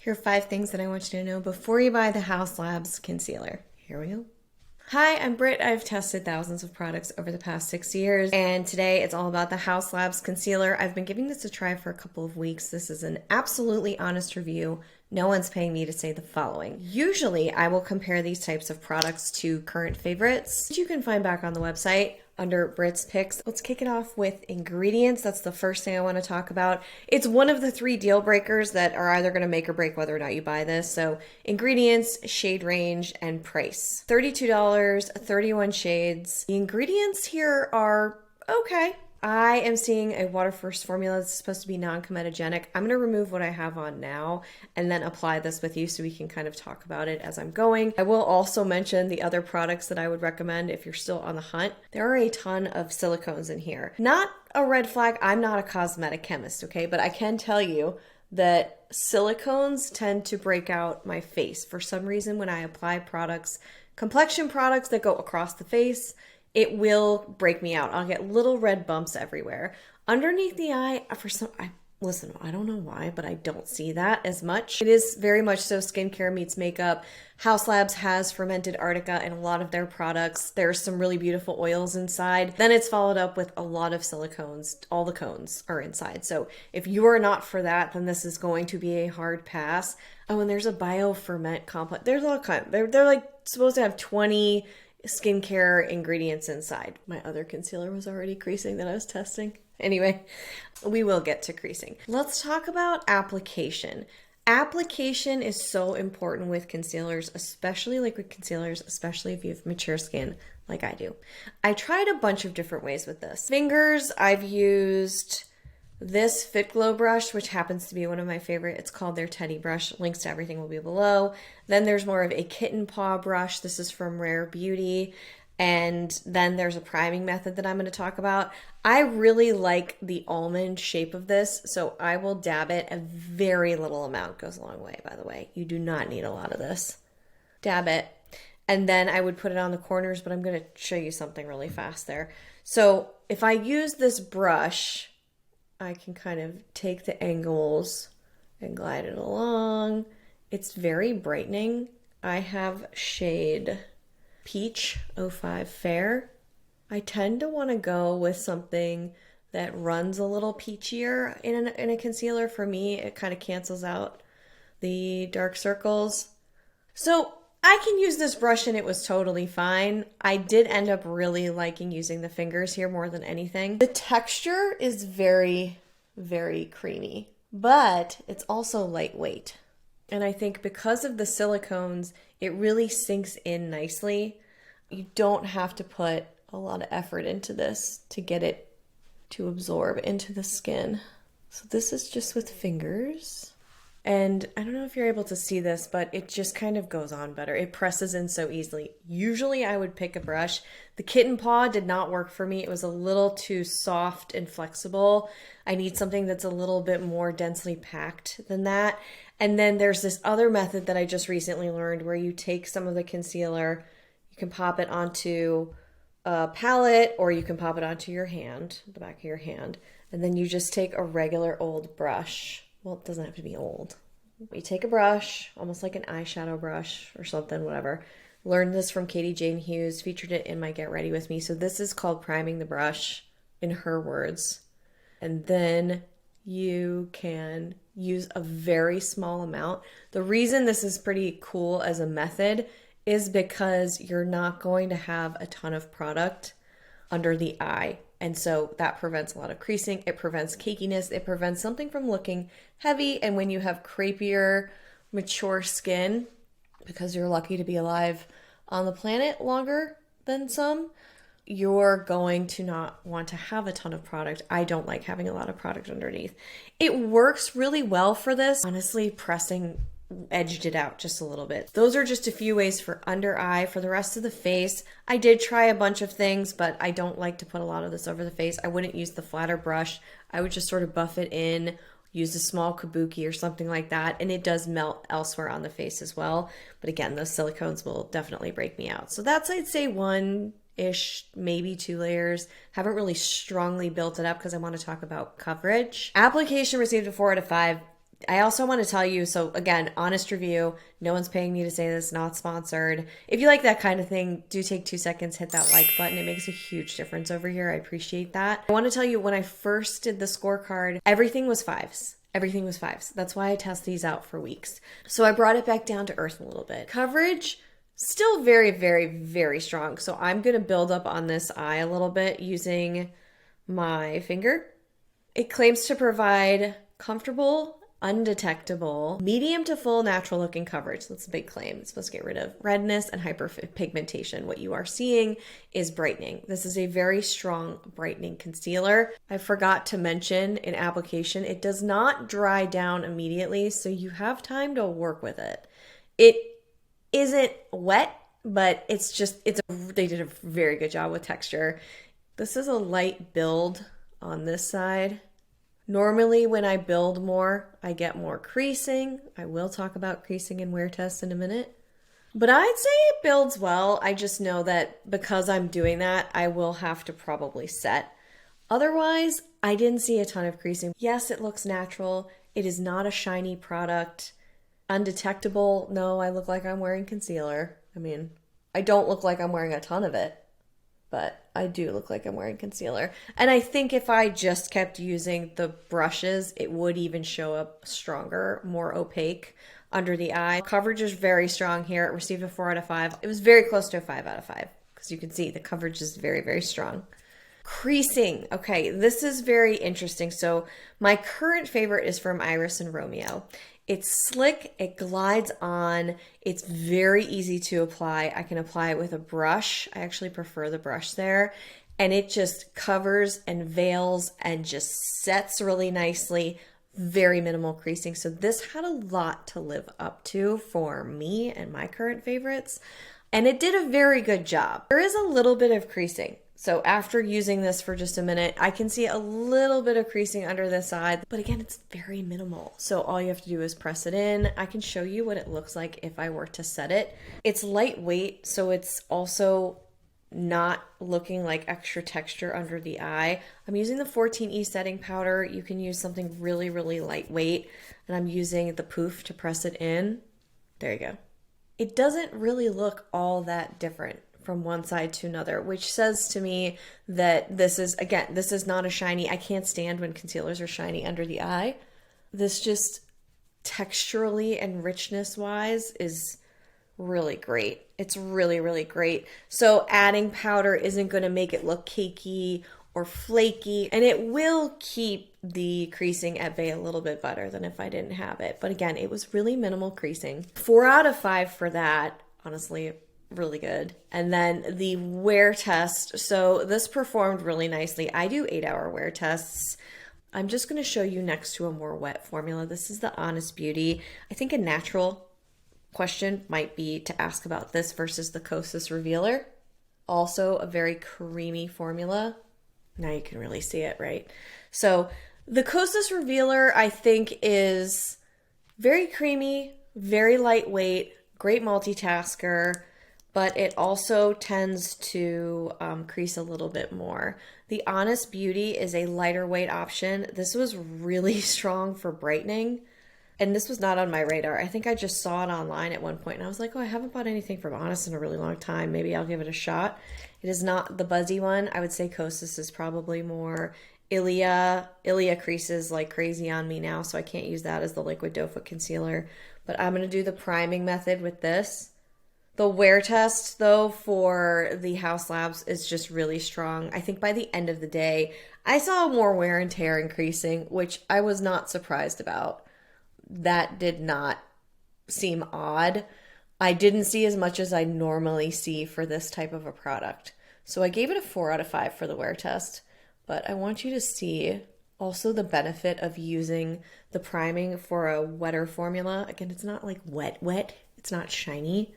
Here are 5 things that I want you to know before you buy the Haus Labs concealer. Here we go. Hi, I'm Britt. I've tested thousands of products over the past 6 years, and today it's all about the Haus Labs concealer. I've been giving this a try for a couple of weeks. This is an absolutely honest review. No one's paying me to say the following. Usually, I will compare these types of products to current favorites, which you can find back on the website under Britt's picks. Let's kick it off with ingredients. That's the first thing I want to talk about. It's one of the 3 deal breakers that are either going to make or break whether or not you buy this. So ingredients, shade range, and price. $32, 31 shades. The ingredients here are okay. I am seeing a water first formula that's supposed to be non-comedogenic. I'm going to remove what I have on now and then apply this with you so we can kind of talk about it as I'm going. I will also mention the other products that I would recommend if you're still on the hunt. There are a ton of silicones in here. Not a red flag. I'm not a cosmetic chemist, okay? But I can tell you that silicones tend to break out my face. For some reason, when I apply products, complexion products that go across the face, it will break me out. I'll get little red bumps everywhere. Underneath the eye, listen, I don't know why, but I don't see that as much. It is very much so skincare meets makeup. Haus Labs has fermented arnica in a lot of their products. There's some really beautiful oils inside. Then it's followed up with a lot of silicones. All the cones are inside. So if you are not for that, then this is going to be a hard pass. Oh, and there's a bioferment complex. There's all kinds. They're like supposed to have 20 skincare ingredients inside. My other concealer was already creasing that I was testing. Anyway, we will get to creasing. Let's talk about application. Application is so important with concealers, especially liquid concealers, especially if you have mature skin like I do. I tried a bunch of different ways with this. Fingers, I've used this Fit Glow brush, which happens to be one of my favorite. It's called their Teddy brush. Links to everything will be below. Then there's more of a kitten paw brush. This is from Rare Beauty. And then there's a priming method that I'm going to talk about. I really like the almond shape of this, so I will dab it. A very little amount goes a long way, by the way. You do not need a lot of this. Dab it. And then I would put it on the corners, but I'm going to show you something really fast there. So if I use this brush, I can kind of take the angles and glide it along. It's very brightening. I have shade Peach 05 Fair. I tend to want to go with something that runs a little peachier in a concealer. For me, it kind of cancels out the dark circles. So I can use this brush and it was totally fine. I did end up really liking using the fingers here more than anything. The texture is very, very creamy, but it's also lightweight. And I think because of the silicones, it really sinks in nicely. You don't have to put a lot of effort into this to get it to absorb into the skin. So this is just with fingers. And I don't know if you're able to see this, but it just kind of goes on better. It presses in so easily. Usually I would pick a brush. The kitten paw did not work for me. It was a little too soft and flexible. I need something that's a little bit more densely packed than that. And then there's this other method that I just recently learned where you take some of the concealer, you can pop it onto a palette or you can pop it onto your hand, the back of your hand, and then you just take a regular old brush. Well, it doesn't have to be old. You take a brush, almost like an eyeshadow brush or something, whatever. Learned this from Katie Jane Hughes, featured it in my Get Ready With Me. So this is called priming the brush in her words. And then you can use a very small amount. The reason this is pretty cool as a method is because you're not going to have a ton of product under the eye. And so that prevents a lot of creasing. It prevents cakiness. It prevents something from looking heavy. And when you have crepier, mature skin, because you're lucky to be alive on the planet longer than some, you're going to not want to have a ton of product. I don't like having a lot of product underneath. It works really well for this. Honestly, pressing edged it out just a little bit. Those are just a few ways for under eye. For the rest of the face, I did try a bunch of things, but I don't like to put a lot of this over the face. I wouldn't use the flatter brush. I would just sort of buff it in, use a small kabuki or something like that, and it does melt elsewhere on the face as well. But again, those silicones will definitely break me out. So that's, I'd say, 1-ish, maybe 2 layers. Haven't really strongly built it up because I want to talk about coverage. Application received a 4 out of 5. I also want to tell you, so again, honest review. No one's paying me to say this, not sponsored. If you like that kind of thing, do take 2 seconds, hit that like button. It makes a huge difference over here. I appreciate that. I want to tell you, when I first did the scorecard, everything was fives. Everything was fives. That's why I test these out for weeks. So I brought it back down to earth a little bit. Coverage, still very, very, very strong. So I'm going to build up on this eye a little bit using my finger. It claims to provide comfortable, undetectable, medium to full natural looking coverage. That's a big claim. It's supposed to get rid of redness and hyperpigmentation. What you are seeing is brightening. This is a very strong brightening concealer. I forgot to mention in application, it does not dry down immediately, so you have time to work with it. It isn't wet, but they did a very good job with texture. This is a light build on this side. Normally when I build more, I get more creasing. I will talk about creasing and wear tests in a minute. But I'd say it builds well. I just know that because I'm doing that, I will have to probably set. Otherwise, I didn't see a ton of creasing. Yes, it looks natural. It is not a shiny product. Undetectable. No, I look like I'm wearing concealer. I mean, I don't look like I'm wearing a ton of it, but I do look like I'm wearing concealer. And I think if I just kept using the brushes, it would even show up stronger, more opaque under the eye. Coverage is very strong here. It received a 4 out of 5. It was very close to a 5 out of 5 because you can see the coverage is very, very strong. Creasing. Okay, this is very interesting. So my current favorite is from Iris and Romeo. It's slick, it glides on, it's very easy to apply. I can apply it with a brush. I actually prefer the brush there. And it just covers and veils and just sets really nicely. Very minimal creasing. So this had a lot to live up to for me and my current favorites. And it did a very good job. There is a little bit of creasing. So after using this for just a minute, I can see a little bit of creasing under this side, but again, it's very minimal. So all you have to do is press it in. I can show you what it looks like if I were to set it. It's lightweight, so it's also not looking like extra texture under the eye. I'm using the 14E setting powder. You can use something really, really lightweight, and I'm using the poof to press it in. There you go. It doesn't really look all that different from one side to another, which says to me that this is not a shiny. I can't stand when concealers are shiny under the eye. This just texturally and richness wise is really great. It's really, really great. So adding powder isn't going to make it look cakey or flaky, and it will keep the creasing at bay a little bit better than if I didn't have it. But again, it was really minimal creasing. 4 out of 5 for that. Honestly, really good. And then the wear test. So this performed really nicely. I do 8-hour wear tests. I'm just going to show you next to a more wet formula. This is the Honest Beauty. I think a natural question might be to ask about this versus the Kosas Revealer. Also a very creamy formula. Now you can really see it, right? So the Kosas Revealer, I think, is very creamy, very lightweight, great multitasker, but it also tends to crease a little bit more. The Honest Beauty is a lighter weight option. This was really strong for brightening, and this was not on my radar. I think I just saw it online at one point, and I was like, oh, I haven't bought anything from Honest in a really long time. Maybe I'll give it a shot. It is not the buzzy one. I would say Kosas is probably more Ilia. Ilia creases like crazy on me now, so I can't use that as the liquid doe foot concealer. But I'm going to do the priming method with this. The wear test, though, for the Haus Labs is just really strong. I think by the end of the day, I saw more wear and tear and creasing, which I was not surprised about. That did not seem odd. I didn't see as much as I normally see for this type of a product. So I gave it a 4 out of 5 for the wear test. But I want you to see also the benefit of using the priming for a wetter formula. Again, it's not like wet. It's not shiny.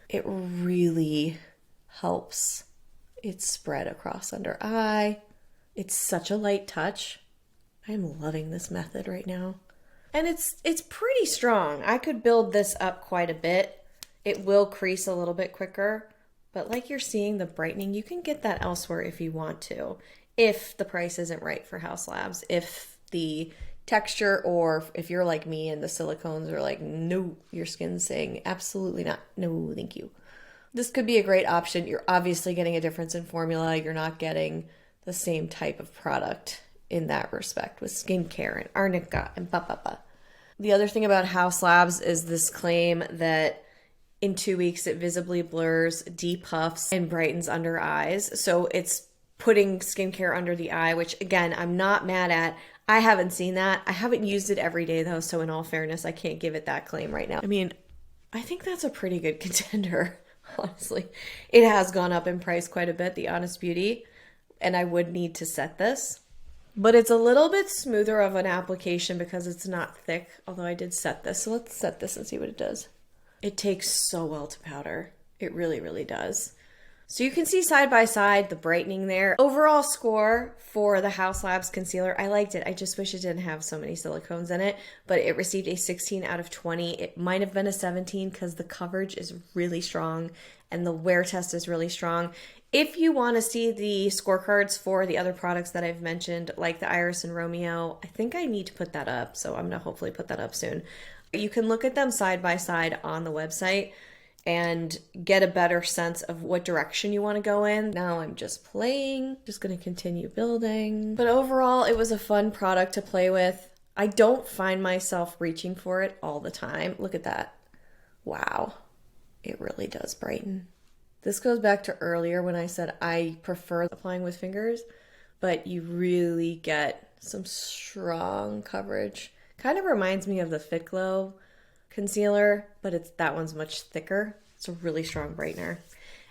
It really helps it spread across under eye. It's such a light touch. I'm loving this method right now. And it's pretty strong. I could build this up quite a bit. It will crease a little bit quicker, but like you're seeing the brightening, you can get that elsewhere if you want to. If the price isn't right for Haus Labs, if the texture, or if you're like me and the silicones are like, no, your skin's saying absolutely not, no, thank you. This could be a great option. You're obviously getting a difference in formula. You're not getting the same type of product in that respect with skincare and arnica and ba. The other thing about Haus Labs is this claim that in 2 weeks it visibly blurs, depuffs, and brightens under eyes. So it's putting skincare under the eye, which again, I'm not mad at. I haven't seen that. I haven't used it every day though, so in all fairness, I can't give it that claim right now. I mean, I think that's a pretty good contender, honestly. It has gone up in price quite a bit, the Honest Beauty, and I would need to set this. But it's a little bit smoother of an application because it's not thick, although I did set this. So let's set this and see what it does. It takes so well to powder. It really, really does. So you can see side by side the brightening there. Overall score for the Haus Labs concealer, I liked it. I just wish it didn't have so many silicones in it, but it received a 16 out of 20. It might have been a 17 because the coverage is really strong and the wear test is really strong. If you want to see the scorecards for the other products that I've mentioned, like the Iris and Romeo, I think I need to put that up, so I'm going to hopefully put that up soon. You can look at them side by side on the website and get a better sense of what direction you want to go in. Now I'm just playing, just going to continue building. But overall, it was a fun product to play with. I don't find myself reaching for it all the time. Look at that. Wow, it really does brighten. This goes back to earlier when I said I prefer applying with fingers, but you really get some strong coverage. Kind of reminds me of the Fit Glow concealer, but that one's much thicker. It's a really strong brightener.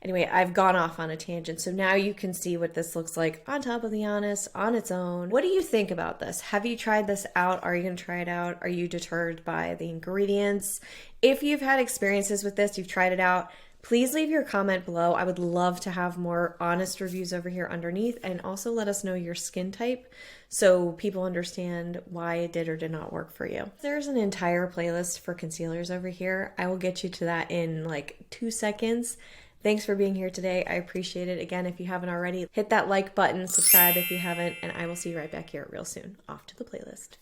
Anyway, I've gone off on a tangent, so now you can see what this looks like on top of the Honest, on its own. What do you think about this? Have you tried this out? Are you going to try it out? Are you deterred by the ingredients? If you've had experiences with this, you've tried it out, please leave your comment below. I would love to have more honest reviews over here underneath, and also let us know your skin type so people understand why it did or did not work for you. There's an entire playlist for concealers over here. I will get you to that in like 2 seconds. Thanks for being here today. I appreciate it. Again, if you haven't already, hit that like button, subscribe if you haven't, and I will see you right back here real soon. Off to the playlist.